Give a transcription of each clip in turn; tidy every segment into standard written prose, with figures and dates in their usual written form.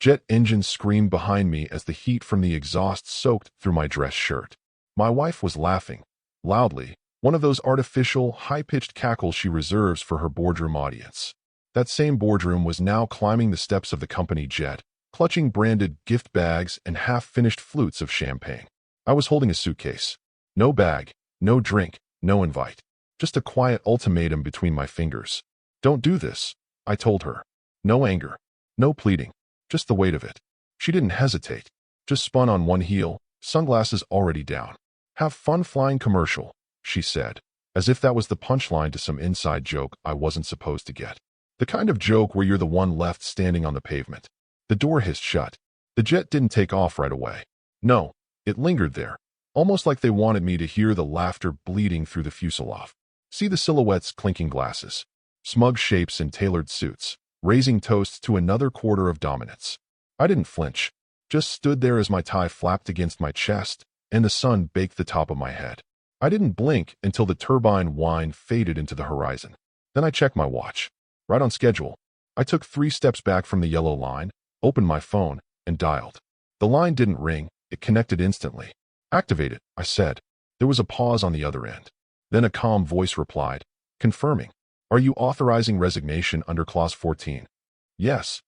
Jet engines screamed behind me as the heat from the exhaust soaked through my dress shirt. My wife was laughing, loudly, one of those artificial, high-pitched cackles she reserves for her boardroom audience. That same boardroom was now climbing the steps of the company jet, clutching branded gift bags and half-finished flutes of champagne. I was holding a suitcase. No bag, no drink, no invite. Just a quiet ultimatum between my fingers. Don't do this, I told her. No anger, no pleading, just the weight of it. She didn't hesitate, just spun on one heel, sunglasses already down. Have fun flying commercial, she said, as if that was the punchline to some inside joke I wasn't supposed to get. The kind of joke where you're the one left standing on the pavement. The door hissed shut. The jet didn't take off right away. No, it lingered there, almost like they wanted me to hear the laughter bleeding through the fuselage. See the silhouettes clinking glasses, smug shapes in tailored suits, raising toasts to another quarter of dominance. I didn't flinch, just stood there as my tie flapped against my chest and the sun baked the top of my head. I didn't blink until the turbine whine faded into the horizon. Then I checked my watch. Right on schedule. I took 3 steps back from the yellow line, opened my phone, and dialed. The line didn't ring, it connected instantly. Activate it, I said. There was a pause on the other end. Then a calm voice replied, confirming. Are you authorizing resignation under Clause 14? Yes.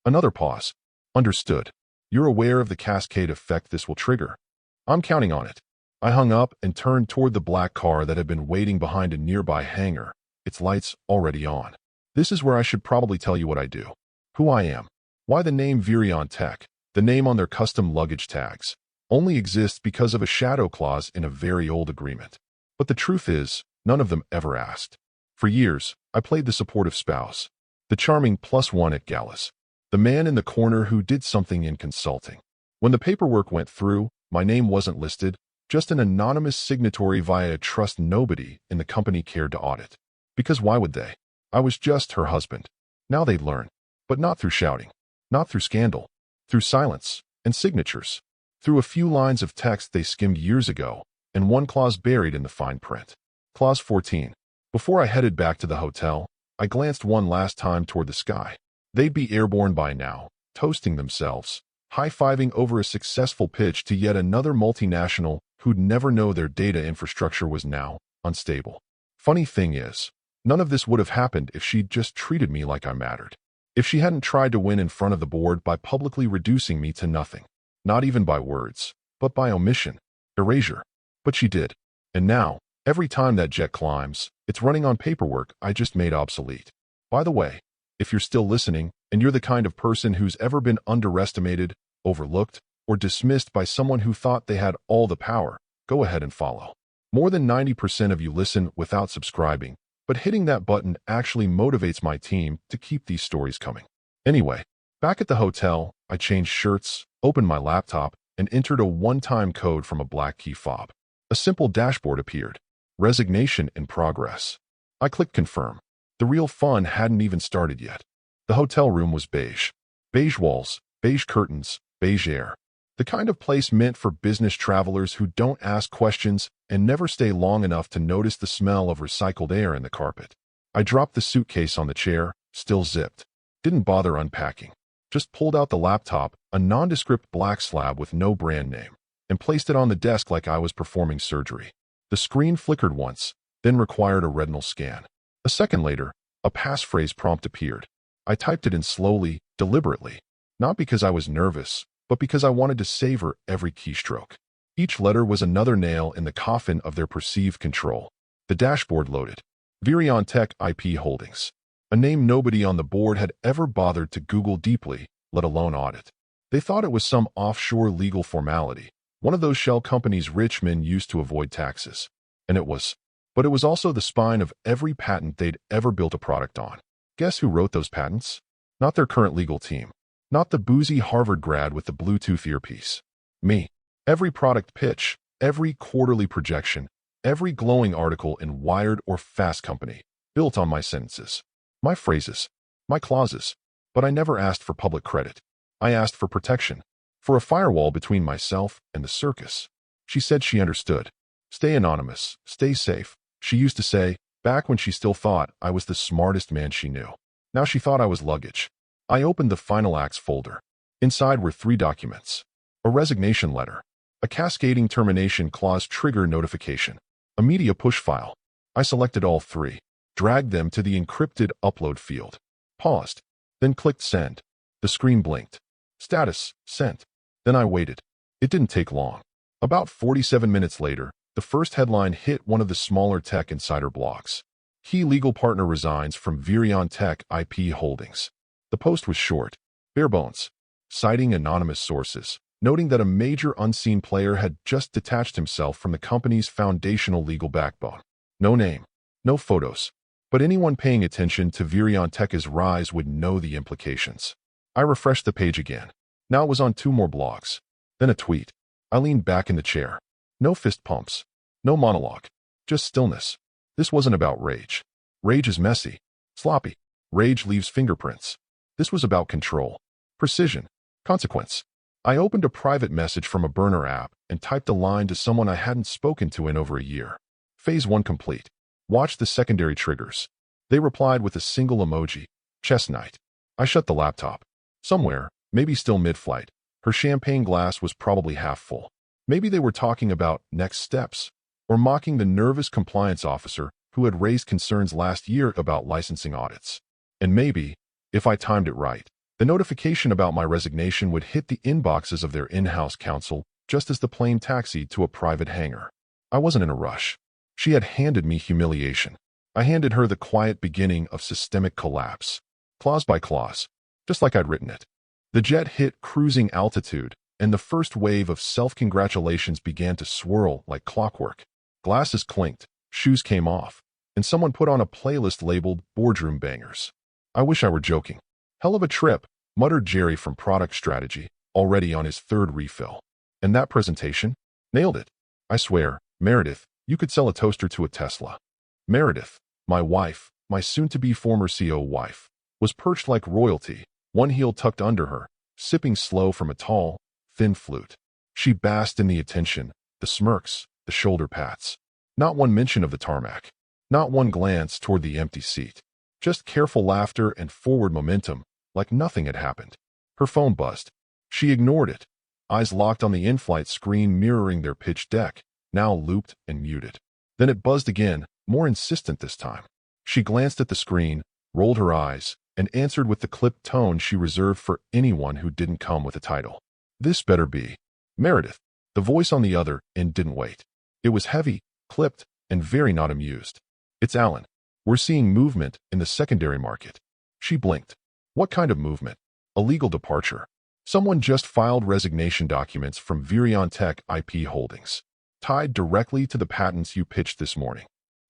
Another pause. Understood. You're aware of the cascade effect this will trigger. I'm counting on it. I hung up and turned toward the black car that had been waiting behind a nearby hangar, its lights already on. This is where I should probably tell you what I do. Who I am. Why the name Virion Tech, the name on their custom luggage tags, only exists because of a shadow clause in a very old agreement. But the truth is, none of them ever asked. For years, I played the supportive spouse, the charming +1 at galas, the man in the corner who did something in consulting. When the paperwork went through, my name wasn't listed, just an anonymous signatory via a trust nobody in the company cared to audit. Because why would they? I was just her husband. Now they'd learn. But not through shouting. Not through scandal. Through silence and signatures. Through a few lines of text they skimmed years ago, and one clause buried in the fine print. Clause 14. Before I headed back to the hotel, I glanced one last time toward the sky. They'd be airborne by now, toasting themselves, high-fiving over a successful pitch to yet another multinational who'd never know their data infrastructure was now unstable. Funny thing is, none of this would have happened if she'd just treated me like I mattered. If she hadn't tried to win in front of the board by publicly reducing me to nothing. Not even by words, but by omission, erasure. But she did. And now, every time that jet climbs, it's running on paperwork I just made obsolete. By the way, if you're still listening, and you're the kind of person who's ever been underestimated, overlooked, or dismissed by someone who thought they had all the power, go ahead and follow. More than 90% of you listen without subscribing, but hitting that button actually motivates my team to keep these stories coming. Anyway, back at the hotel, I changed shirts, opened my laptop, and entered a one-time code from a black key fob. A simple dashboard appeared. Resignation in progress. I clicked confirm. The real fun hadn't even started yet. The hotel room was beige. Beige walls, beige curtains, beige air. The kind of place meant for business travelers who don't ask questions and never stay long enough to notice the smell of recycled air in the carpet. I dropped the suitcase on the chair, still zipped. Didn't bother unpacking. Just pulled out the laptop, a nondescript black slab with no brand name, and placed it on the desk like I was performing surgery. The screen flickered once, then required a retinal scan. A second later, a passphrase prompt appeared. I typed it in slowly, deliberately, not because I was nervous, but because I wanted to savor every keystroke. Each letter was another nail in the coffin of their perceived control. The dashboard loaded. Virion Tech IP Holdings. A name nobody on the board had ever bothered to Google deeply, let alone audit. They thought it was some offshore legal formality, one of those shell companies rich men used to avoid taxes. And it was. But it was also the spine of every patent they'd ever built a product on. Guess who wrote those patents? Not their current legal team. Not the boozy Harvard grad with the Bluetooth earpiece. Me. Every product pitch, every quarterly projection, every glowing article in Wired or Fast Company, built on my sentences, my phrases, my clauses. But I never asked for public credit. I asked for protection, for a firewall between myself and the circus. She said she understood. Stay anonymous, stay safe, she used to say, back when she still thought I was the smartest man she knew. Now she thought I was luggage. I opened the Final Acts folder. Inside were 3 documents: a resignation letter, a cascading termination clause trigger notification, a media push file. I selected all 3, dragged them to the encrypted upload field, paused, then clicked send. The screen blinked. Status, sent. Then I waited. It didn't take long. About 47 minutes later, the first headline hit one of the smaller tech insider blogs. Key legal partner resigns from Virion Tech IP Holdings. The post was short, bare bones, citing anonymous sources, noting that a major unseen player had just detached himself from the company's foundational legal backbone. No name, no photos, but anyone paying attention to Virion Tech's rise would know the implications. I refreshed the page again. Now it was on 2 more blogs. Then a tweet. I leaned back in the chair. No fist pumps. No monologue. Just stillness. This wasn't about rage. Rage is messy, sloppy. Rage leaves fingerprints. This was about control, precision, consequence. I opened a private message from a burner app and typed a line to someone I hadn't spoken to in over a year. Phase 1 complete. Watch the secondary triggers. They replied with a single emoji, chest night. I shut the laptop. Somewhere, maybe still mid-flight, her champagne glass was probably half full. Maybe they were talking about next steps, or mocking the nervous compliance officer who had raised concerns last year about licensing audits. And maybe, if I timed it right, the notification about my resignation would hit the inboxes of their in-house counsel just as the plane taxied to a private hangar. I wasn't in a rush. She had handed me humiliation. I handed her the quiet beginning of systemic collapse, clause by clause, just like I'd written it. The jet hit cruising altitude, and the first wave of self-congratulations began to swirl like clockwork. Glasses clinked, shoes came off, and someone put on a playlist labeled Boardroom Bangers. I wish I were joking. Hell of a trip, muttered Jerry from Product Strategy, already on his 3rd refill. And that presentation? Nailed it. I swear, Meredith, you could sell a toaster to a Tesla. Meredith, my wife, my soon-to-be former CO wife, was perched like royalty, one heel tucked under her, sipping slow from a tall, thin flute. She basked in the attention, the smirks, the shoulder pats. Not one mention of the tarmac. Not one glance toward the empty seat. Just careful laughter and forward momentum, like nothing had happened. Her phone buzzed. She ignored it. Eyes locked on the in-flight screen mirroring their pitch deck, now looped and muted. Then it buzzed again, more insistent this time. She glanced at the screen, rolled her eyes, and answered with the clipped tone she reserved for anyone who didn't come with a title. This better be Meredith. The voice on the other end didn't wait. It was heavy, clipped, and very not amused. It's Alan. We're seeing movement in the secondary market. She blinked. What kind of movement? A legal departure. Someone just filed resignation documents from Virion Tech IP Holdings, tied directly to the patents you pitched this morning.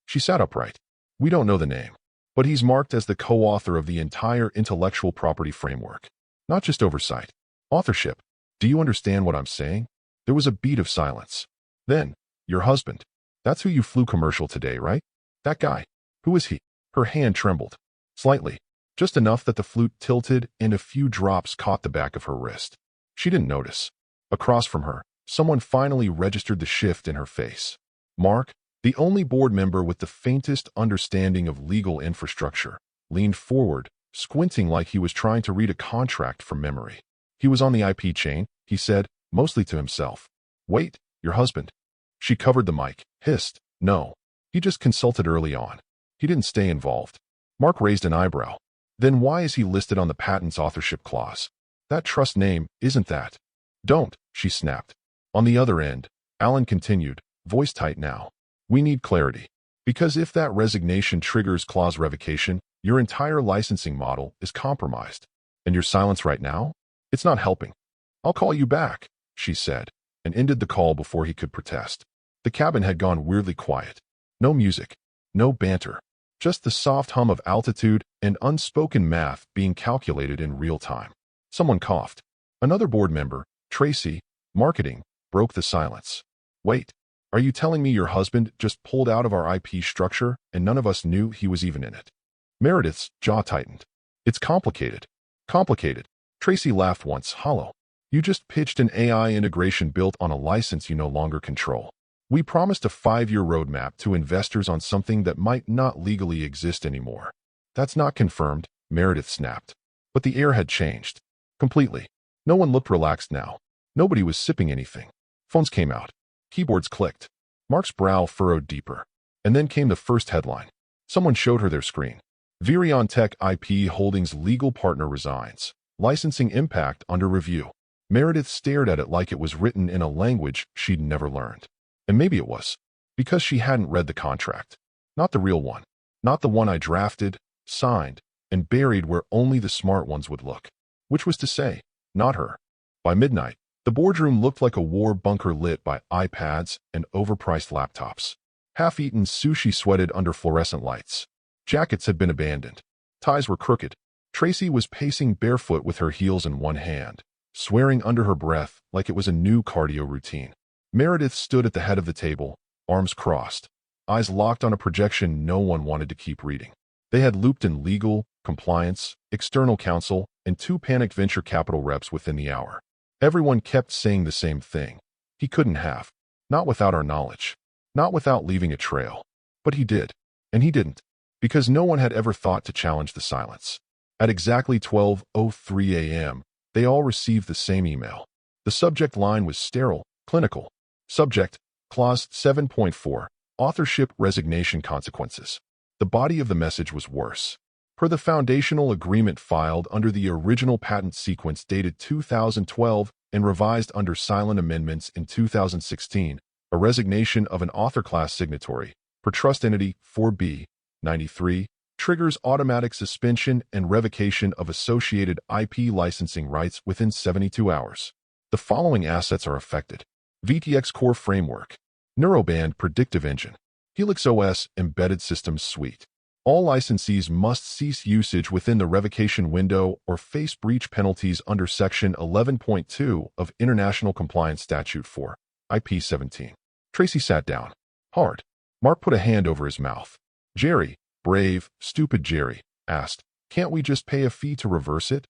She sat upright. We don't know the name, but he's marked as the co-author of the entire intellectual property framework. Not just oversight. Authorship. Do you understand what I'm saying? There was a beat of silence. Then, your husband. That's who you flew commercial today, right? That guy. Who is he? Her hand trembled. Slightly. Just enough that the flute tilted and a few drops caught the back of her wrist. She didn't notice. Across from her, someone finally registered the shift in her face. Mark, the only board member with the faintest understanding of legal infrastructure, leaned forward, squinting like he was trying to read a contract from memory. He was on the IP chain, he said, mostly to himself. Wait, your husband. She covered the mic, hissed, no. He just consulted early on. He didn't stay involved. Mark raised an eyebrow. Then why is he listed on the patent's authorship clause? That trust name isn't that. Don't, she snapped. On the other end, Alan continued, voice tight now. We need clarity. Because if that resignation triggers clause revocation, your entire licensing model is compromised. And your silence right now? It's not helping. I'll call you back, she said, and ended the call before he could protest. The cabin had gone weirdly quiet. No music, no banter, just the soft hum of altitude and unspoken math being calculated in real time. Someone coughed. Another board member, Tracy, marketing, broke the silence. Wait, are you telling me your husband just pulled out of our IP structure and none of us knew he was even in it? Meredith's jaw tightened. It's complicated. Complicated. Tracy laughed once, hollow. You just pitched an AI integration built on a license you no longer control. We promised a 5-year roadmap to investors on something that might not legally exist anymore. That's not confirmed, Meredith snapped. But the air had changed. Completely. No one looked relaxed now. Nobody was sipping anything. Phones came out. Keyboards clicked. Mark's brow furrowed deeper. And then came the first headline. Someone showed her their screen. Virion Tech IP Holdings legal partner resigns. Licensing impact under review. Meredith stared at it like it was written in a language she'd never learned. And maybe it was. Because she hadn't read the contract. Not the real one. Not the one I drafted, signed, and buried where only the smart ones would look. Which was to say, not her. By midnight, the boardroom looked like a war bunker lit by iPads and overpriced laptops. Half-eaten sushi sweated under fluorescent lights. Jackets had been abandoned. Ties were crooked. Tracy was pacing barefoot with her heels in one hand, swearing under her breath like it was a new cardio routine. Meredith stood at the head of the table, arms crossed, eyes locked on a projection no one wanted to keep reading. They had looped in legal, compliance, external counsel, and 2 panicked venture capital reps within the hour. Everyone kept saying the same thing. He couldn't have. Not without our knowledge. Not without leaving a trail. But he did. And he didn't. Because no one had ever thought to challenge the silence. At exactly 12:03 a.m., they all received the same email. The subject line was sterile, clinical. Subject, Clause 7.4, Authorship Resignation Consequences. The body of the message was worse. Per the foundational agreement filed under the original patent sequence dated 2012 and revised under silent amendments in 2016, a resignation of an author class signatory, per trust entity 4B, 93, triggers automatic suspension and revocation of associated IP licensing rights within 72 hours. The following assets are affected. VTX Core Framework, Neuroband Predictive Engine, Helix OS Embedded Systems Suite. All licensees must cease usage within the revocation window or face breach penalties under Section 11.2 of International Compliance Statute 4, IP 17. Tracy sat down. Hard. Mark put a hand over his mouth. Jerry, brave, stupid Jerry, asked, "Can't we just pay a fee to reverse it?"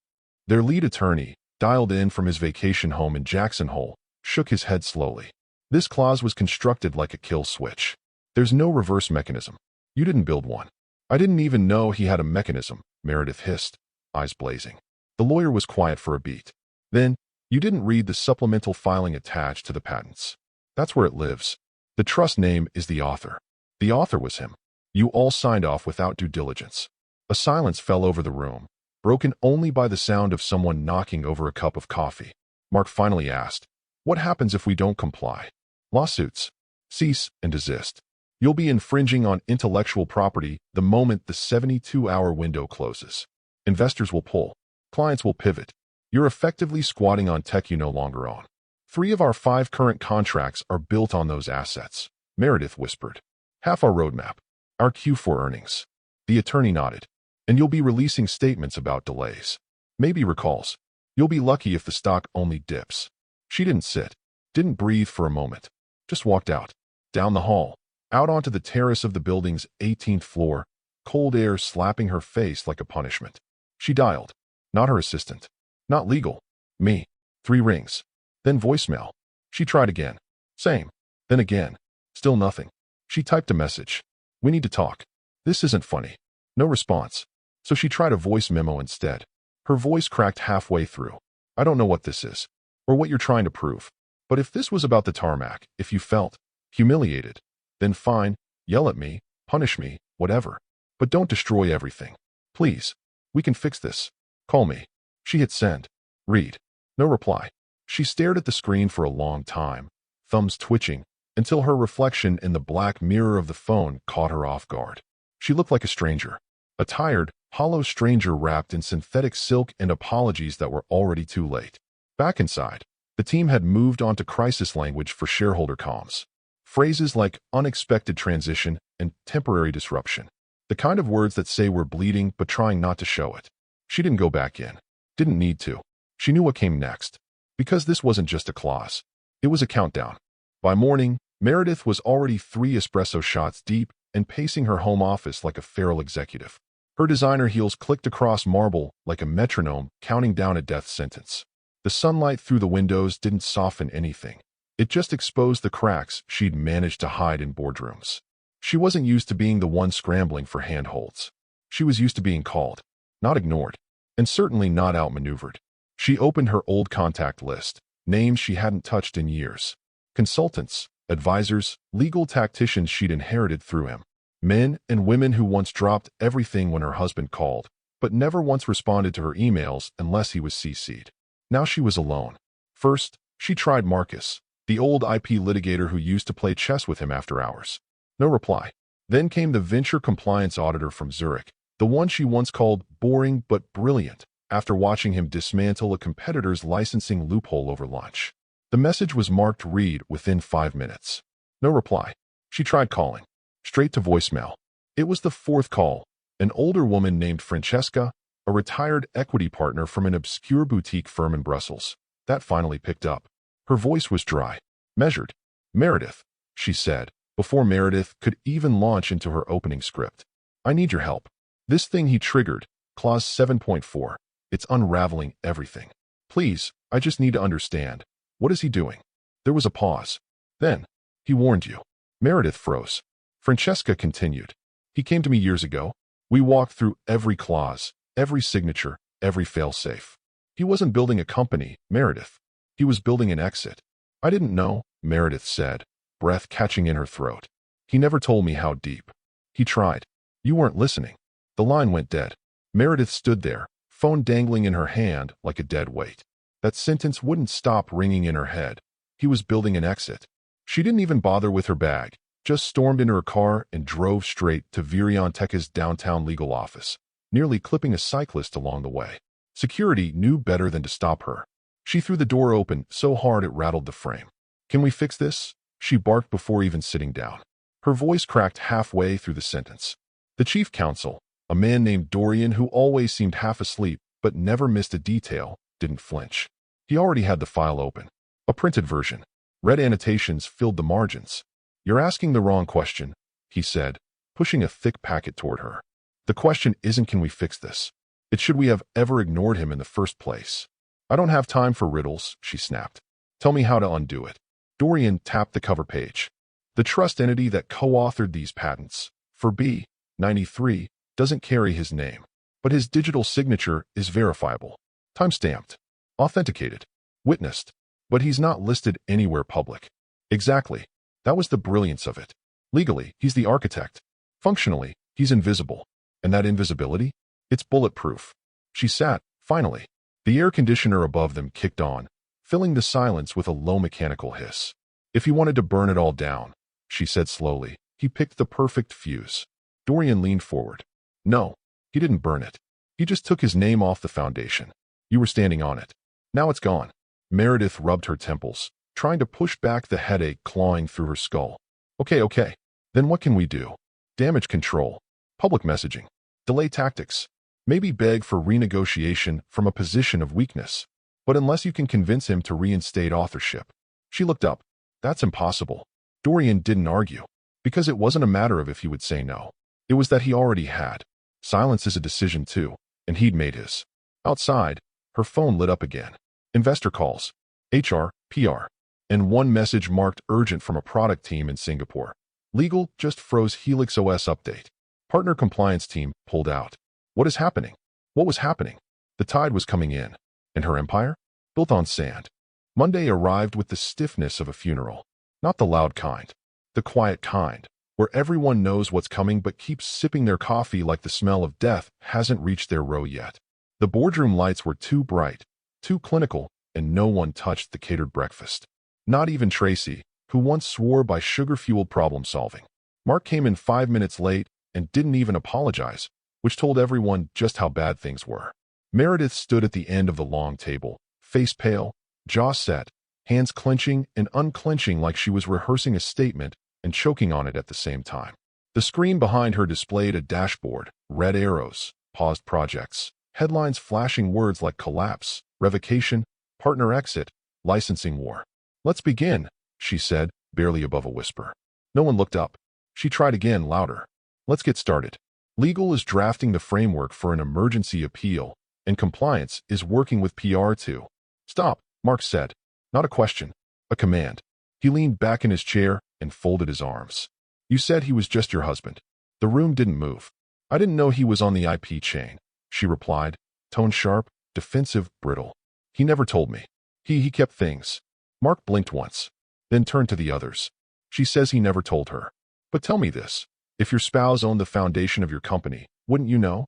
Their lead attorney, dialed in from his vacation home in Jackson Hole, shook his head slowly. This clause was constructed like a kill switch. There's no reverse mechanism. You didn't build one. I didn't even know he had a mechanism, Meredith hissed, eyes blazing. The lawyer was quiet for a beat. Then, you didn't read the supplemental filing attached to the patents. That's where it lives. The trust name is the author. The author was him. You all signed off without due diligence. A silence fell over the room, broken only by the sound of someone knocking over a cup of coffee. Mark finally asked, "What happens if we don't comply?" "Lawsuits. Cease and desist. You'll be infringing on intellectual property the moment the 72-hour window closes. Investors will pull. Clients will pivot. You're effectively squatting on tech you no longer own. 3 of our 5 current contracts are built on those assets," Meredith whispered. "Half our roadmap. Our Q4 earnings." The attorney nodded. "And you'll be releasing statements about delays. Maybe recalls. You'll be lucky if the stock only dips." She didn't sit. Didn't breathe for a moment. Just walked out. Down the hall. Out onto the terrace of the building's 18th floor, cold air slapping her face like a punishment. She dialed. Not her assistant. Not legal. Me. 3 rings. Then voicemail. She tried again. Same. Then again. Still nothing. She typed a message. "We need to talk. This isn't funny." No response. So she tried a voice memo instead. Her voice cracked halfway through. "I don't know what this is, or what you're trying to prove. But if this was about the tarmac, if you felt humiliated, then fine, yell at me, punish me, whatever. But don't destroy everything. Please. We can fix this. Call me." She hit send. Read. No reply. She stared at the screen for a long time, thumbs twitching, until her reflection in the black mirror of the phone caught her off guard. She looked like a stranger. A tired, hollow stranger wrapped in synthetic silk and apologies that were already too late. Back inside, the team had moved on to crisis language for shareholder comms. Phrases like unexpected transition and temporary disruption. The kind of words that say we're bleeding but trying not to show it. She didn't go back in. Didn't need to. She knew what came next. Because this wasn't just a clause. It was a countdown. By morning, Meredith was already 3 espresso shots deep and pacing her home office like a feral executive. Her designer heels clicked across marble like a metronome counting down a death sentence. The sunlight through the windows didn't soften anything. It just exposed the cracks she'd managed to hide in boardrooms. She wasn't used to being the one scrambling for handholds. She was used to being called, not ignored, and certainly not outmaneuvered. She opened her old contact list, names she hadn't touched in years. Consultants, advisors, legal tacticians she'd inherited through him. Men and women who once dropped everything when her husband called, but never once responded to her emails unless he was CC'd. Now she was alone. First, she tried Marcus, the old IP litigator who used to play chess with him after hours. No reply. Then came the venture compliance auditor from Zurich, the one she once called boring but brilliant, after watching him dismantle a competitor's licensing loophole over lunch. The message was marked read within 5 minutes. No reply. She tried calling. Straight to voicemail. It was the fourth call. An older woman named Francesca, a retired equity partner from an obscure boutique firm in Brussels. That finally picked up. Her voice was dry, measured. "Meredith," she said, before Meredith could even launch into her opening script. "I need your help. This thing he triggered, Clause 7.4, it's unraveling everything. Please, I just need to understand. What is he doing?" There was a pause. "Then, he warned you." Meredith froze. Francesca continued. "He came to me years ago. We walked through every clause, every signature, every fail-safe. He wasn't building a company, Meredith. He was building an exit." "I didn't know," Meredith said, breath catching in her throat. "He never told me how deep. He tried. You weren't listening." The line went dead. Meredith stood there, phone dangling in her hand like a dead weight. That sentence wouldn't stop ringing in her head. He was building an exit. She didn't even bother with her bag, just stormed into her car and drove straight to Virionteca's downtown legal office, nearly clipping a cyclist along the way. Security knew better than to stop her. She threw the door open so hard it rattled the frame. "Can we fix this?" she barked before even sitting down. Her voice cracked halfway through the sentence. The chief counsel, a man named Dorian who always seemed half asleep but never missed a detail, didn't flinch. He already had the file open. A printed version. Red annotations filled the margins. "You're asking the wrong question," he said, pushing a thick packet toward her. "The question isn't can we fix this. It's should we have ever ignored him in the first place." "I don't have time for riddles," she snapped. "Tell me how to undo it." Dorian tapped the cover page. "The trust entity that co-authored these patents, for B93, doesn't carry his name, but his digital signature is verifiable. Time-stamped. Authenticated. Witnessed. But he's not listed anywhere public." Exactly. That was the brilliance of it. Legally, he's the architect. Functionally, he's invisible. And that invisibility? It's bulletproof. She sat, finally. The air conditioner above them kicked on, filling the silence with a low mechanical hiss. "If he wanted to burn it all down," she said slowly, "he picked the perfect fuse." Dorian leaned forward. "No, he didn't burn it. He just took his name off the foundation. You were standing on it. Now it's gone." Meredith rubbed her temples, trying to push back the headache clawing through her skull. Okay. Then what can we do? Damage control. Public messaging. Delay tactics. Maybe beg for renegotiation from a position of weakness. But unless you can convince him to reinstate authorship." She looked up. "That's impossible." Dorian didn't argue. Because it wasn't a matter of if he would say no. It was that he already had. Silence is a decision too, and he'd made his. Outside, her phone lit up again. Investor calls. HR, PR. And one message marked urgent from a product team in Singapore. Legal just froze Helix OS update. Partner compliance team pulled out. What is happening? What was happening? The tide was coming in. And her empire? Built on sand. Monday arrived with the stiffness of a funeral. Not the loud kind. The quiet kind, where everyone knows what's coming but keeps sipping their coffee like the smell of death hasn't reached their row yet. The boardroom lights were too bright, too clinical, and no one touched the catered breakfast. Not even Tracy, who once swore by sugar-fueled problem-solving. Mark came in 5 minutes late and didn't even apologize, which told everyone just how bad things were. Meredith stood at the end of the long table, face pale, jaw set, hands clenching and unclenching like she was rehearsing a statement and choking on it at the same time. The screen behind her displayed a dashboard, red arrows, paused projects, headlines flashing words like collapse, revocation, partner exit, licensing war. "Let's begin," she said, barely above a whisper. No one looked up. She tried again, louder. "Let's get started. Legal is drafting the framework for an emergency appeal, and compliance is working with PR too." "Stop," Mark said. Not a question, a command. He leaned back in his chair and folded his arms. "You said he was just your husband." The room didn't move. "I didn't know he was on the IP chain," she replied, tone sharp, defensive, brittle. He never told me. He kept things. Mark blinked once, then turned to the others. She says he never told her. But tell me this. If your spouse owned the foundation of your company, wouldn't you know?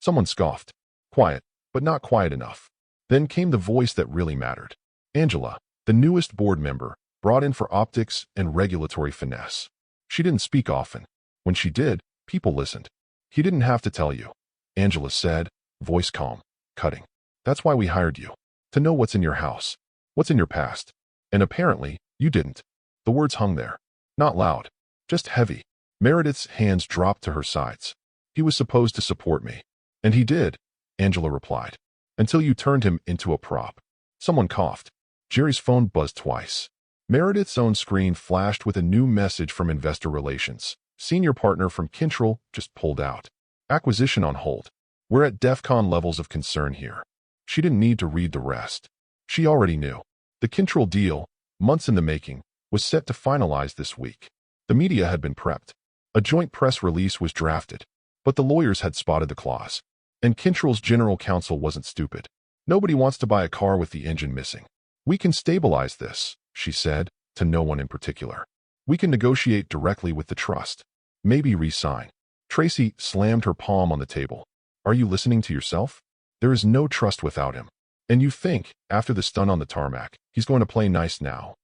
Someone scoffed. Quiet, but not quiet enough. Then came the voice that really mattered. Angela, the newest board member, brought in for optics and regulatory finesse. She didn't speak often. When she did, people listened. He didn't have to tell you, Angela said, voice calm, cutting. That's why we hired you. To know what's in your house, what's in your past. And apparently, you didn't. The words hung there. Not loud, just heavy. Meredith's hands dropped to her sides. He was supposed to support me. And he did, Angela replied. Until you turned him into a prop. Someone coughed. Jerry's phone buzzed twice. Meredith's own screen flashed with a new message from Investor Relations. Senior partner from Control just pulled out. Acquisition on hold. We're at DEFCON levels of concern here. She didn't need to read the rest. She already knew. The Control deal, months in the making, was set to finalize this week. The media had been prepped. A joint press release was drafted. But the lawyers had spotted the clause. And Control's general counsel wasn't stupid. Nobody wants to buy a car with the engine missing. We can stabilize this, she said, to no one in particular. We can negotiate directly with the trust. Maybe re-sign. Tracy slammed her palm on the table. Are you listening to yourself? There is no trust without him. And you think, after the stun on the tarmac, he's going to play nice now.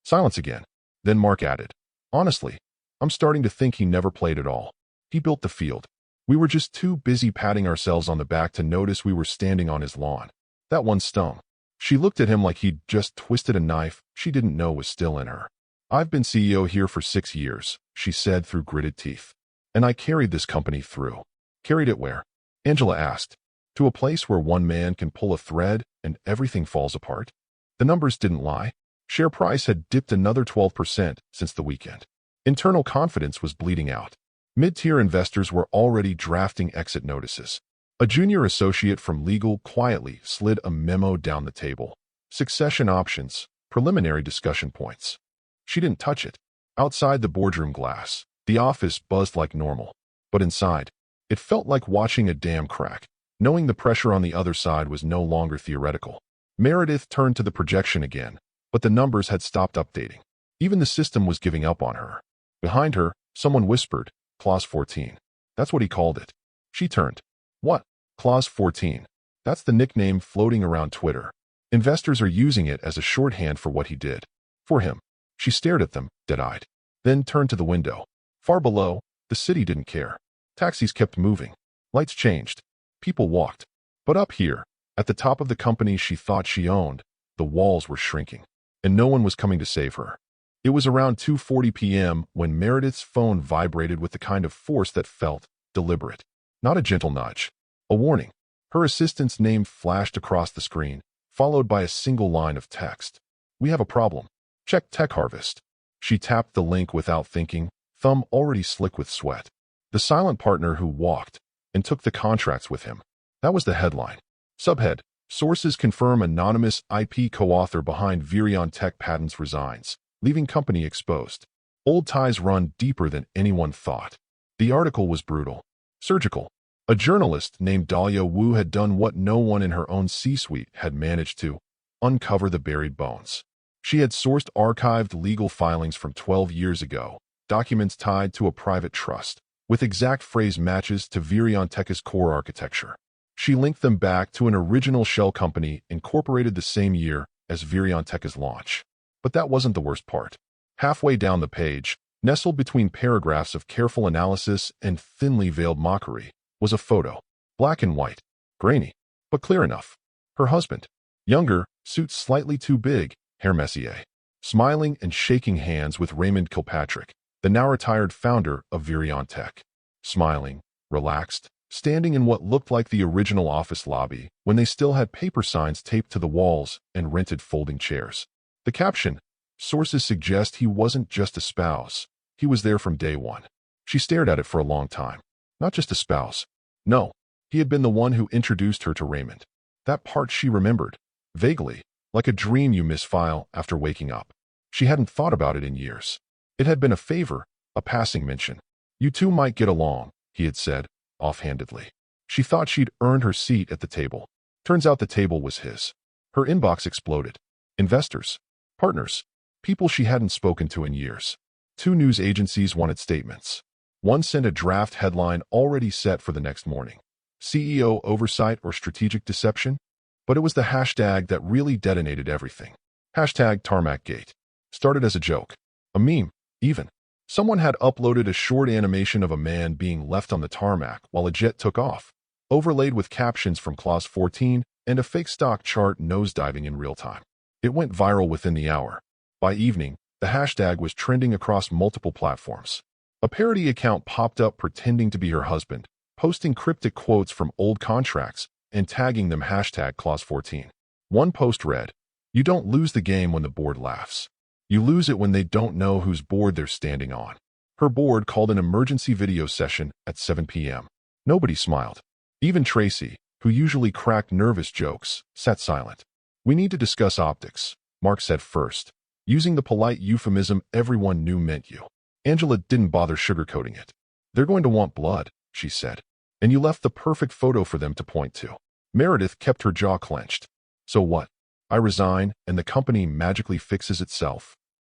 Silence again. Then Mark added. Honestly, I'm starting to think he never played at all. He built the field. We were just too busy patting ourselves on the back to notice we were standing on his lawn. That one stung. She looked at him like he'd just twisted a knife she didn't know was still in her. I've been CEO here for 6 years, she said through gritted teeth. And I carried this company through. Carried it where? Angela asked. To a place where one man can pull a thread and everything falls apart? The numbers didn't lie. Share price had dipped another 12% since the weekend. Internal confidence was bleeding out. Mid-tier investors were already drafting exit notices. A junior associate from legal quietly slid a memo down the table. Succession options, preliminary discussion points. She didn't touch it. Outside the boardroom glass, the office buzzed like normal. But inside, it felt like watching a dam crack, knowing the pressure on the other side was no longer theoretical. Meredith turned to the projection again, but the numbers had stopped updating. Even the system was giving up on her. Behind her, someone whispered, Clause 14. That's what he called it. She turned. What? Clause 14. That's the nickname floating around Twitter. Investors are using it as a shorthand for what he did. For him. She stared at them, dead-eyed. Then turned to the window. Far below, the city didn't care. Taxis kept moving. Lights changed. People walked. But up here, at the top of the company she thought she owned, the walls were shrinking. And no one was coming to save her. It was around 2:40 p.m. when Meredith's phone vibrated with the kind of force that felt deliberate. Not a gentle nudge. A warning. Her assistant's name flashed across the screen, followed by a single line of text. We have a problem. Check Tech Harvest. She tapped the link without thinking, thumb already slick with sweat. The silent partner who walked and took the contracts with him. That was the headline. Subhead. Sources confirm anonymous IP co-author behind Virion Tech patents resigns, leaving company exposed. Old ties run deeper than anyone thought. The article was brutal. Surgical. A journalist named Dahlia Wu had done what no one in her own C-suite had managed to: uncover the buried bones. She had sourced archived legal filings from 12 years ago, documents tied to a private trust, with exact phrase matches to Virion Tech's core architecture. She linked them back to an original shell company incorporated the same year as Virion Tech's launch. But that wasn't the worst part. Halfway down the page, nestled between paragraphs of careful analysis and thinly veiled mockery, was a photo. Black and white. Grainy. But clear enough. Her husband. Younger, suit slightly too big, hair Messier. Smiling and shaking hands with Raymond Kilpatrick, the now-retired founder of Virion Tech. Smiling, relaxed, standing in what looked like the original office lobby when they still had paper signs taped to the walls and rented folding chairs. The caption, sources suggest he wasn't just a spouse. He was there from day one. She stared at it for a long time. Not just a spouse. No, he had been the one who introduced her to Raymond. That part she remembered, vaguely, like a dream you misfile after waking up. She hadn't thought about it in years. It had been a favor, a passing mention. You two might get along, he had said, offhandedly. She thought she'd earned her seat at the table. Turns out the table was his. Her inbox exploded. Investors, partners, people she hadn't spoken to in years. 2 news agencies wanted statements. One sent a draft headline already set for the next morning. CEO oversight or strategic deception? But it was the hashtag that really detonated everything. Hashtag TarmacGate. Started as a joke. A meme, even. Someone had uploaded a short animation of a man being left on the tarmac while a jet took off, overlaid with captions from Clause 14 and a fake stock chart nosediving in real time. It went viral within the hour. By evening, the hashtag was trending across multiple platforms. A parody account popped up pretending to be her husband, posting cryptic quotes from old contracts and tagging them hashtag Clause 14. One post read, "You don't lose the game when the board laughs. You lose it when they don't know whose board they're standing on." Her board called an emergency video session at 7 p.m. Nobody smiled. Even Tracy, who usually cracked nervous jokes, sat silent. "We need to discuss optics," Mark said first, using the polite euphemism everyone knew meant you. Angela didn't bother sugarcoating it. "They're going to want blood," she said. "And you left the perfect photo for them to point to." Meredith kept her jaw clenched. "So what? I resign and the company magically fixes itself?"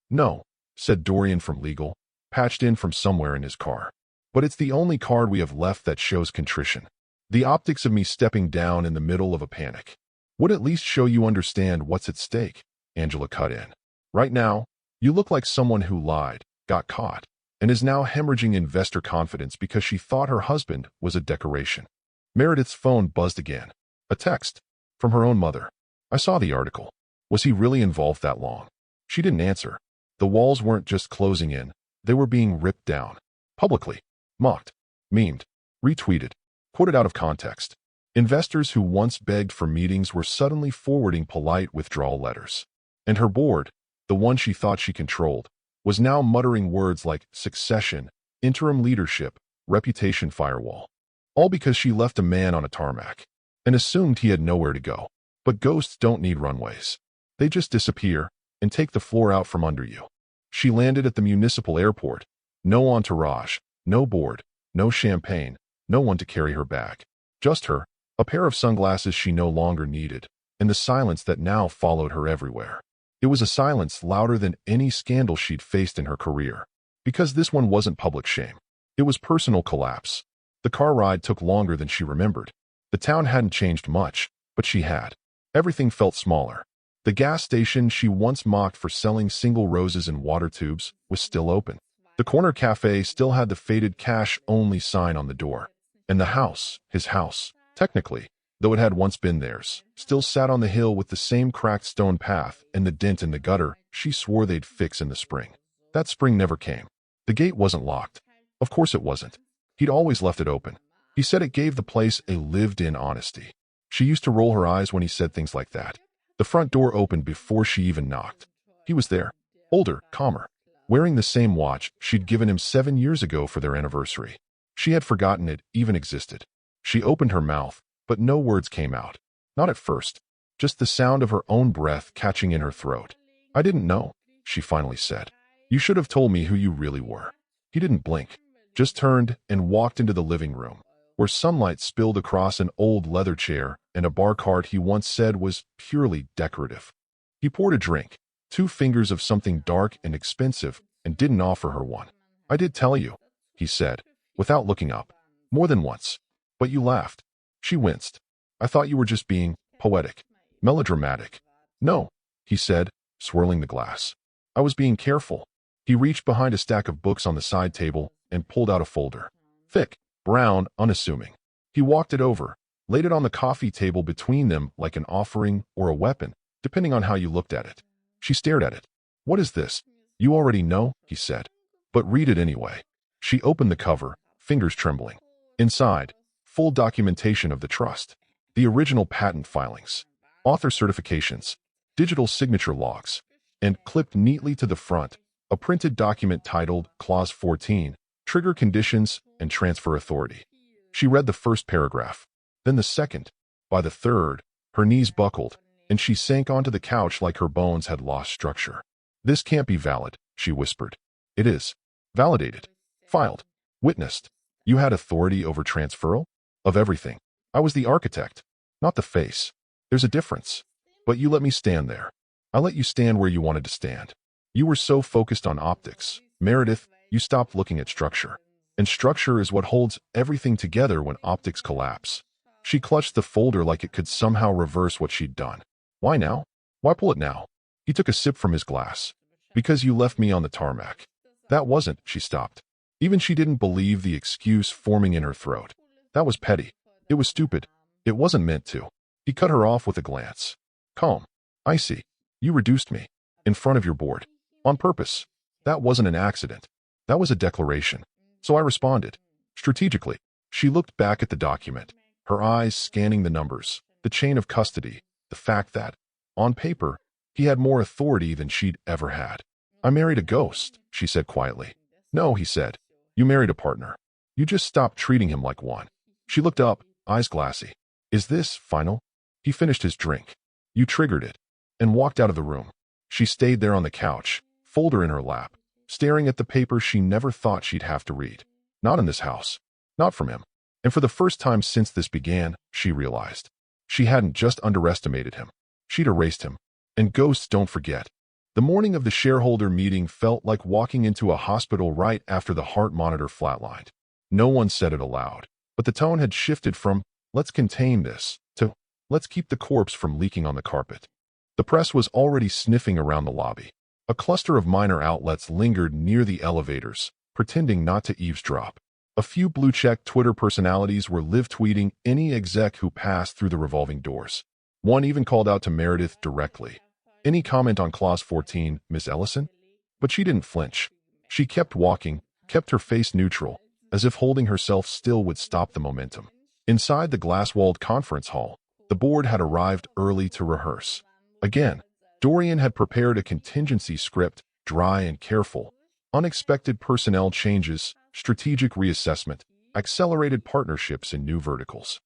"No," said Dorian from legal, patched in from somewhere in his car. "But it's the only card we have left that shows contrition. The optics of me stepping down in the middle of a panic would at least show you understand what's at stake," Angela cut in. "Right now, you look like someone who lied, got caught, and is now hemorrhaging investor confidence because she thought her husband was a decoration." Meredith's phone buzzed again. A text from her own mother. "I saw the article. Was he really involved that long?" She didn't answer. The walls weren't just closing in, they were being ripped down. Publicly. Mocked. Memed. Retweeted. Quoted out of context. Investors who once begged for meetings were suddenly forwarding polite withdrawal letters. And her board, the one she thought she controlled, was now muttering words like succession, interim leadership, reputation firewall. All because she left a man on a tarmac and assumed he had nowhere to go. But ghosts don't need runways. They just disappear and take the floor out from under you. She landed at the municipal airport. No entourage, no board, no champagne, no one to carry her bag. Just her, a pair of sunglasses she no longer needed, and the silence that now followed her everywhere. It was a silence louder than any scandal she'd faced in her career. Because this one wasn't public shame. It was personal collapse. The car ride took longer than she remembered. The town hadn't changed much, but she had. Everything felt smaller. The gas station she once mocked for selling single roses in water tubes was still open. The corner cafe still had the faded cash-only sign on the door. And the house, his house, technically, though it had once been theirs, still sat on the hill with the same cracked stone path and the dent in the gutter she swore they'd fix in the spring. That spring never came. The gate wasn't locked. Of course it wasn't. He'd always left it open. He said it gave the place a lived-in honesty. She used to roll her eyes when he said things like that. The front door opened before she even knocked. He was there, older, calmer, wearing the same watch she'd given him 7 years ago for their anniversary. She had forgotten it even existed. She opened her mouth, but no words came out. Not at first. Just the sound of her own breath catching in her throat. "I didn't know," she finally said. "You should have told me who you really were." He didn't blink, just turned and walked into the living room, where sunlight spilled across an old leather chair and a bar cart he once said was purely decorative. He poured a drink, 2 fingers of something dark and expensive, and didn't offer her one. "I did tell you," he said, without looking up. "More than once. But you laughed." She winced. "I thought you were just being poetic, melodramatic." "No," he said, swirling the glass. "I was being careful." He reached behind a stack of books on the side table and pulled out a folder. Thick, brown, unassuming. He walked it over, laid it on the coffee table between them like an offering or a weapon, depending on how you looked at it. She stared at it. "What is this?" "You already know," he said. "But read it anyway." She opened the cover, fingers trembling. Inside, full documentation of the trust. The original patent filings, author certifications, digital signature logs, and clipped neatly to the front, a printed document titled Clause 14, Trigger Conditions and Transfer Authority. She read the first paragraph, then the second. By the third, her knees buckled, and she sank onto the couch like her bones had lost structure. "This can't be valid," she whispered. "It is. Validated. Filed. Witnessed. You had authority over transferal? Of everything. I was the architect, not the face. There's a difference." But you let me stand there. I let you stand where you wanted to stand. You were so focused on optics. Meredith, you stopped looking at structure. And structure is what holds everything together when optics collapse. She clutched the folder like it could somehow reverse what she'd done. Why now? Why pull it now? He took a sip from his glass. Because you left me on the tarmac. That wasn't, she stopped. Even she didn't believe the excuse forming in her throat. That was petty. It was stupid. It wasn't meant to. He cut her off with a glance. Calm. I see. You reduced me. In front of your board. On purpose. That wasn't an accident. That was a declaration. So I responded. Strategically. She looked back at the document, her eyes scanning the numbers, the chain of custody, the fact that, on paper, he had more authority than she'd ever had. I married a ghost, she said quietly. No, he said. You married a partner. You just stopped treating him like one. She looked up, eyes glassy. Is this final? He finished his drink. You triggered it. And walked out of the room. She stayed there on the couch, folder in her lap, staring at the paper she never thought she'd have to read. Not in this house. Not from him. And for the first time since this began, she realized. She hadn't just underestimated him. She'd erased him. And ghosts don't forget. The morning of the shareholder meeting felt like walking into a hospital right after the heart monitor flatlined. No one said it aloud, but the tone had shifted from, let's contain this, to, let's keep the corpse from leaking on the carpet. The press was already sniffing around the lobby. A cluster of minor outlets lingered near the elevators, pretending not to eavesdrop. A few blue-check Twitter personalities were live-tweeting any exec who passed through the revolving doors. One even called out to Meredith directly. Any comment on Clause 14, Miss Ellison? But she didn't flinch. She kept walking, kept her face neutral, as if holding herself still would stop the momentum. Inside the glass-walled conference hall, the board had arrived early to rehearse. Again, Dorian had prepared a contingency script, dry and careful. Unexpected personnel changes, strategic reassessment, accelerated partnerships in new verticals.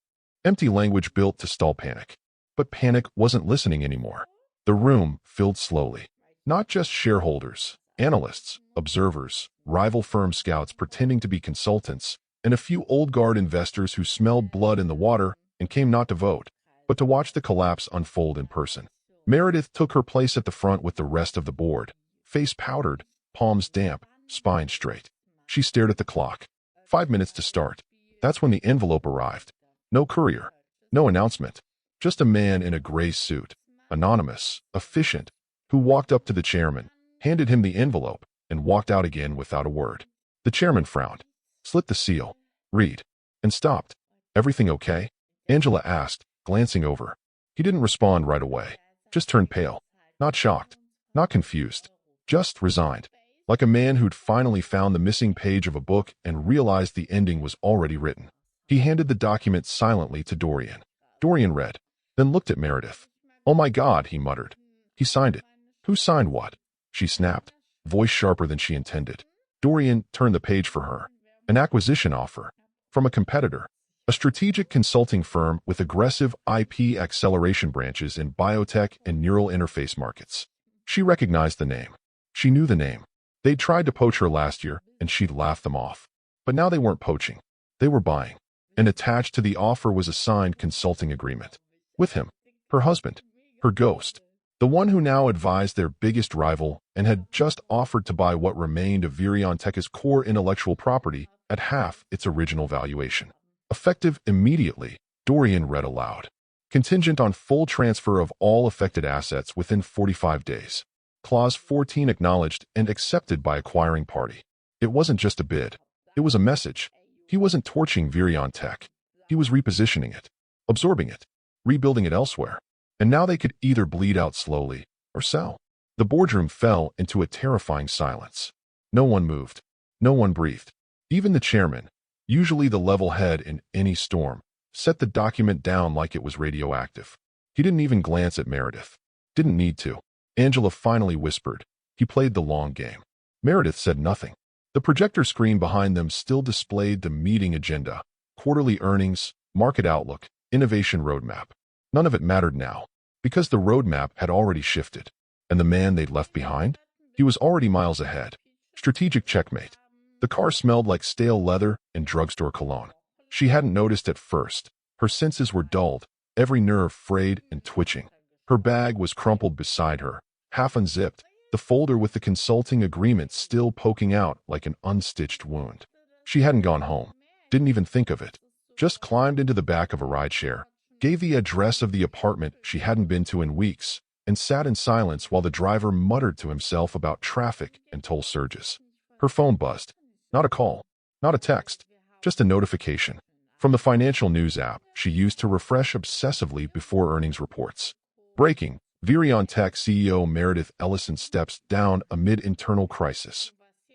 Empty language built to stall panic. But panic wasn't listening anymore. The room filled slowly. Not just shareholders, analysts, observers, rival firm scouts pretending to be consultants, and a few old-guard investors who smelled blood in the water and came not to vote, but to watch the collapse unfold in person. Meredith took her place at the front with the rest of the board, face powdered, palms damp, spine straight. She stared at the clock. 5 minutes to start. That's when the envelope arrived. No courier. No announcement. Just a man in a gray suit, anonymous, efficient, who walked up to the chairman, handed him the envelope, and walked out again without a word. The chairman frowned, slit the seal, read, and stopped. Everything okay? Angela asked, glancing over. He didn't respond right away. Just turned pale. Not shocked. Not confused. Just resigned. Like a man who'd finally found the missing page of a book and realized the ending was already written. He handed the document silently to Dorian. Dorian read, then looked at Meredith. Oh my God, he muttered. He signed it. Who signed what? She snapped, voice sharper than she intended. Dorian turned the page for her. An acquisition offer. From a competitor. A strategic consulting firm with aggressive IP acceleration branches in biotech and neural interface markets. She recognized the name. She knew the name. They'd tried to poach her last year, and she'd laughed them off. But now they weren't poaching. They were buying. And attached to the offer was a signed consulting agreement. With him. Her husband. Her ghost. The one who now advised their biggest rival and had just offered to buy what remained of Virion Tech's core intellectual property at half its original valuation. Effective immediately, Dorian read aloud. Contingent on full transfer of all affected assets within 45 days. Clause 14 acknowledged and accepted by acquiring party. It wasn't just a bid. It was a message. He wasn't torching Virion Tech. He was repositioning it, absorbing it, rebuilding it elsewhere. And now they could either bleed out slowly or sell. The boardroom fell into a terrifying silence. No one moved. No one breathed. Even the chairman, usually the level head in any storm, set the document down like it was radioactive. He didn't even glance at Meredith. Didn't need to. Angela finally whispered. He played the long game. Meredith said nothing. The projector screen behind them still displayed the meeting agenda, quarterly earnings, market outlook, innovation roadmap. None of it mattered now, because the roadmap had already shifted. And the man they'd left behind? He was already miles ahead. Strategic checkmate. The car smelled like stale leather and drugstore cologne. She hadn't noticed at first. Her senses were dulled, every nerve frayed and twitching. Her bag was crumpled beside her, half unzipped, the folder with the consulting agreement still poking out like an unstitched wound. She hadn't gone home, didn't even think of it, just climbed into the back of a rideshare, gave the address of the apartment she hadn't been to in weeks, and sat in silence while the driver muttered to himself about traffic and toll surges. Her phone buzzed. Not a call, not a text, just a notification from the financial news app she used to refresh obsessively before earnings reports. Breaking: Virion Tech CEO Meredith Ellison steps down amid internal crisis.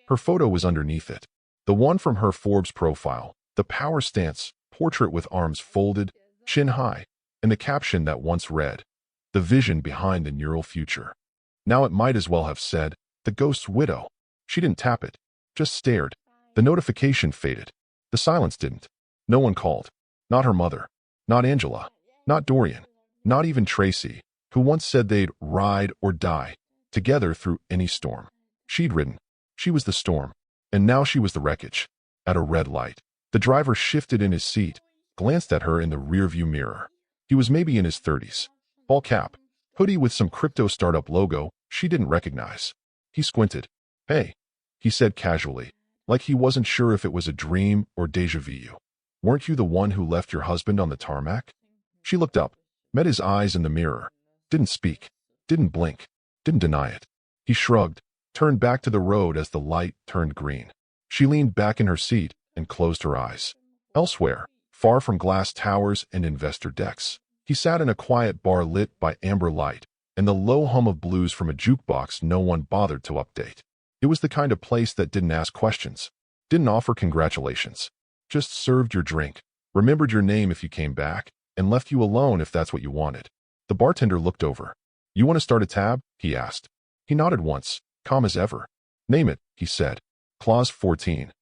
Her photo was underneath it, the one from her Forbes profile, the power stance portrait with arms folded, chin high, and the caption that once read, "The vision behind the neural future." Now it might as well have said, "The Ghost's Widow." She didn't tap it, just stared. The notification faded. The silence didn't. No one called. Not her mother. Not Angela. Not Dorian. Not even Tracy, who once said they'd ride or die together through any storm. She'd ridden. She was the storm. And now she was the wreckage. At a red light, the driver shifted in his seat, glanced at her in the rearview mirror. He was maybe in his 30s. Ball cap, hoodie with some crypto startup logo she didn't recognize. He squinted. "Hey," he said casually, like he wasn't sure if it was a dream or déjà vu. "Weren't you the one who left your husband on the tarmac?" She looked up, met his eyes in the mirror, didn't speak, didn't blink, didn't deny it. He shrugged, turned back to the road as the light turned green. She leaned back in her seat and closed her eyes. Elsewhere, far from glass towers and investor decks, he sat in a quiet bar lit by amber light and the low hum of blues from a jukebox no one bothered to update. It was the kind of place that didn't ask questions, didn't offer congratulations, just served your drink, remembered your name if you came back, and left you alone if that's what you wanted. The bartender looked over. "You want to start a tab?" he asked. He nodded once, calm as ever. "Name it," he said. "Clause 14.